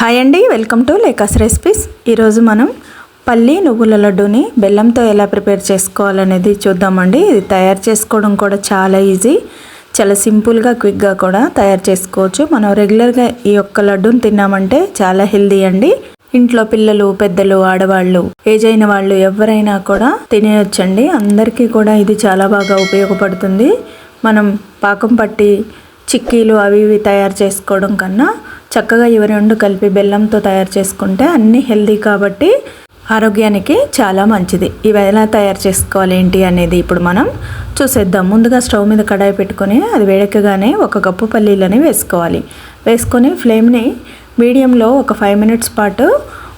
Hi అండి, welcome to లేకాస్ recipes. ఈరోజు మనం పల్లి నువ్వుల లడ్డూని బెల్లంతో ఎలా ప్రిపేర్ చేసుకోవాలనేది చూద్దామండి. ఇది తయారు చేసుకోవడం కూడా చాలా ఈజీ, చాలా సింపుల్గా క్విక్గా కూడా తయారు చేసుకోవచ్చు. మనం రెగ్యులర్గా ఈ ఒక్క లడ్డూని తిన్నామంటే చాలా హెల్దీ అండి. ఇంట్లో పిల్లలు, పెద్దలు, ఆడవాళ్ళు, ఏజ్ అయిన వాళ్ళు ఎవరైనా కూడా తినేయొచ్చండి. అందరికీ కూడా ఇది చాలా బాగా ఉపయోగపడుతుంది. మనం పాకం పట్టి చిక్కీలు అవి ఇవి తయారు చేసుకోవడం కన్నా చక్కగా ఇవి రెండు కలిపి బెల్లంతో తయారు చేసుకుంటే అన్నీ హెల్దీ కాబట్టి ఆరోగ్యానికి చాలా మంచిది. ఇవి ఎలా తయారు చేసుకోవాలి ఏంటి అనేది ఇప్పుడు మనం చూసేద్దాం. ముందుగా స్టవ్ మీద కడాయి పెట్టుకొని అది వేడెక్కగానే 1 కప్పు పల్లీలని వేసుకొని ఫ్లేమ్ని మీడియంలో ఒక 5 మినిట్స్ పాటు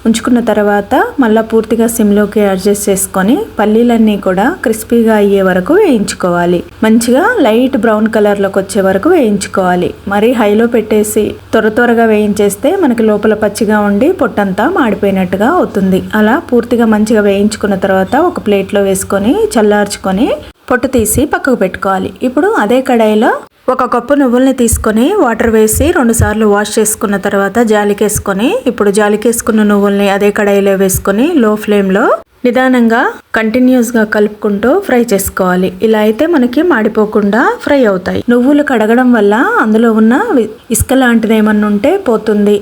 ఉంచుకున్న తర్వాత మళ్ళీ పూర్తిగా సిమ్లోకి అడ్జస్ట్ చేసుకొని పల్లీలన్నీ కూడా క్రిస్పీగా అయ్యే వరకు వేయించుకోవాలి. మంచిగా లైట్ బ్రౌన్ కలర్లోకి వచ్చే వరకు వేయించుకోవాలి. మరీ హైలో పెట్టేసి త్వరగా వేయించేస్తే మనకి లోపల పచ్చిగా ఉండి పొట్టంతా మాడిపోయినట్టుగా అవుతుంది. అలా పూర్తిగా మంచిగా వేయించుకున్న తర్వాత ఒక ప్లేట్లో వేసుకొని చల్లార్చుకొని పొట్టు తీసి పక్కకు పెట్టుకోవాలి. ఇప్పుడు అదే కడాయిలో 1 కప్పు నువ్వుల్ని తీసుకొని వాటర్ వేసి 2 సార్లు వాష్ చేసుకున్న తర్వాత జాలికేసుకొని ఇప్పుడు జాలికేసుకున్న నువ్వుల్ని అదే కడాయిలో వేసుకొని లో ఫ్లేమ్లో నిదానంగా కంటిన్యూస్గా కలుపుకుంటూ ఫ్రై చేసుకోవాలి. ఇలా అయితే మనకి మాడిపోకుండా ఫ్రై అవుతాయి. నువ్వులు కడగడం వల్ల అందులో ఉన్న ఇసుక లాంటిది ఏమన్నా ఉంటే పోతుంది.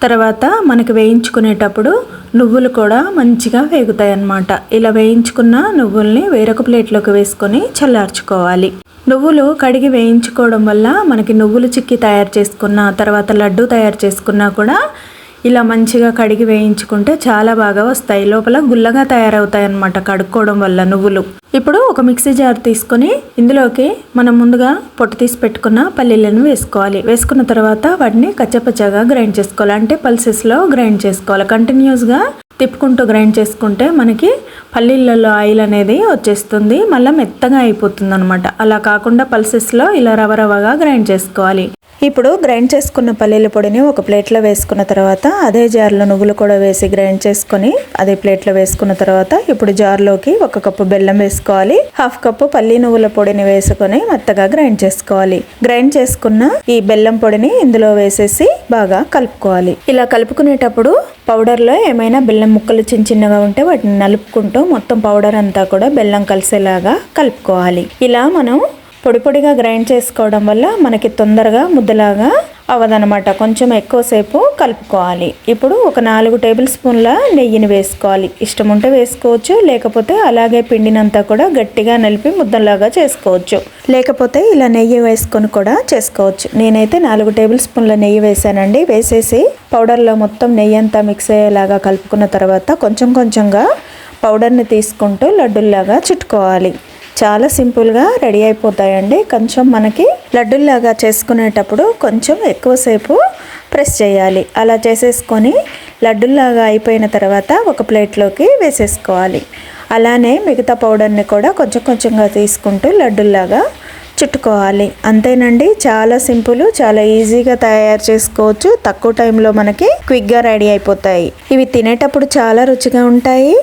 తర్వాత మనకి వేయించుకునేటప్పుడు నువ్వులు కూడా మంచిగా వేగుతాయి అన్నమాట. ఇలా వేయించుకున్న నువ్వుల్ని వేరొక ప్లేట్లోకి వేసుకొని చల్లార్చుకోవాలి. నువ్వులు కడిగి వేయించుకోవడం వల్ల మనకి నువ్వులు చిక్కీ తయారు చేసుకున్న తర్వాత లడ్డు తయారు చేసుకున్నా కూడా ఇలా మంచిగా కడిగి వేయించుకుంటే చాలా బాగా వస్తాయి. లోపల గుల్లగా తయారవుతాయి అన్నమాట కడుక్కోవడం వల్ల నువ్వులు. ఇప్పుడు ఒక మిక్సీ జార్ తీసుకొని ఇందులోకి మనం ముందుగా పొట్టు తీసి పెట్టుకున్న పల్లీలను వేసుకున్న తర్వాత వాటిని కచ్చపచ్చగా గ్రైండ్ చేసుకోవాలి. అంటే పల్సెస్లో గ్రైండ్ చేసుకోవాలి. కంటిన్యూస్గా తిప్పుకుంటూ గ్రైండ్ చేసుకుంటే మనకి పల్లీలలో ఆయిల్ అనేది వచ్చేస్తుంది, మళ్ళీ మెత్తగా అయిపోతుంది అనమాట. అలా కాకుండా పల్సెస్లో ఇలా రవగా గ్రైండ్ చేసుకోవాలి. ఇప్పుడు గ్రైండ్ చేసుకున్న పల్లీల పొడిని ఒక ప్లేట్లో వేసుకున్న తర్వాత అదే జార్లో నువ్వులు కూడా వేసి గ్రైండ్ చేసుకొని అదే ప్లేట్లో వేసుకున్న తర్వాత ఇప్పుడు జార్లోకి 1 కప్పు బెల్లం వేసుకోవాలి. 1/2 కప్పు పల్లి నువ్వుల పొడిని వేసుకొని మెత్తగా గ్రైండ్ చేసుకోవాలి. గ్రైండ్ చేసుకున్న ఈ బెల్లం పొడిని ఇందులో వేసేసి బాగా కలుపుకోవాలి. ఇలా కలుపుకునేటప్పుడు పౌడర్లో ఏమైనా బెల్లం ముక్కలు చిన్నగా ఉంటే వాటిని నలుపుకుంటూ మొత్తం పౌడర్ అంతా కూడా బెల్లం కలిసేలాగా కలుపుకోవాలి. ఇలా మనం పొడిగా గ్రైండ్ చేసుకోవడం వల్ల మనకి తొందరగా ముద్దలాగా అవదనమాట. కొంచెం ఎక్కువసేపు కలుపుకోవాలి. ఇప్పుడు ఒక 4 టేబుల్ స్పూన్ల నెయ్యిని వేసుకోవాలి. ఇష్టం ఉంటే వేసుకోవచ్చు, లేకపోతే అలాగే పిండినంతా కూడా గట్టిగా నలిపి ముద్దలాగా చేసుకోవచ్చు. లేకపోతే ఇలా నెయ్యి వేసుకొని కూడా చేసుకోవచ్చు. నేనైతే 4 టేబుల్ స్పూన్ల నెయ్యి వేసానండి. వేసేసి పౌడర్లో మొత్తం నెయ్యి అంతా మిక్స్ అయ్యేలాగా కలుపుకున్న తర్వాత కొంచెంగా పౌడర్ని తీసుకుంటూ లడ్డుల్లాగా చుట్టుకోవాలి. చాలా సింపుల్గా రెడీ అయిపోతాయండి. కొంచెం మనకి లడ్డుల్లాగా చేసుకునేటప్పుడు కొంచెం ఎక్కువసేపు ప్రెస్ చేయాలి. అలా చేసేసుకొని లడ్డుల్లాగా అయిపోయిన తర్వాత ఒక ప్లేట్లోకి వేసేసుకోవాలి. అలానే మిగతా పౌడర్ని కూడా కొంచెంగా తీసుకుంటూ లడ్డుల్లాగా చుట్టుకోవాలి. అంతేనండి, చాలా సింపుల్, చాలా ఈజీగా తయారు చేసుకోవచ్చు. తక్కువ టైంలో మనకి క్విక్గా రెడీ అయిపోతాయి. ఇవి తినేటప్పుడు చాలా రుచిగా ఉంటాయి,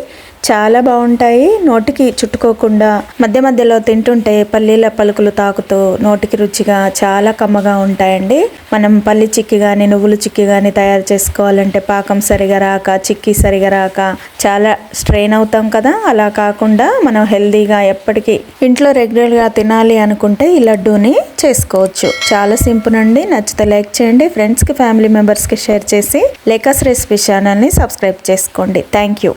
చాలా బాగుంటాయి. నోటికి చుట్టుకోకుండా మధ్యలో తింటుంటే పల్లీల పలుకులు తాకుతూ నోటికి రుచిగా చాలా కమ్మగా ఉంటాయండి. మనం పల్లి చిక్కీ కానీ నువ్వులు చిక్కీ కానీ తయారు చేసుకోవాలంటే పాకం సరిగా రాక, చిక్కీ సరిగా రాక చాలా స్ట్రెయిన్ అవుతాం కదా. అలా కాకుండా మనం హెల్దీగా ఎప్పటికీ ఇంట్లో రెగ్యులర్గా తినాలి అనుకుంటే ఈ లడ్డూని చేసుకోవచ్చు. చాలా సింపుల్ అండి. నచ్చితే లైక్ చేయండి. ఫ్రెండ్స్కి, ఫ్యామిలీ మెంబర్స్కి షేర్ చేసి లేకాస్ రెసిపీ ఛానల్ని సబ్స్క్రైబ్ చేసుకోండి. Thank you.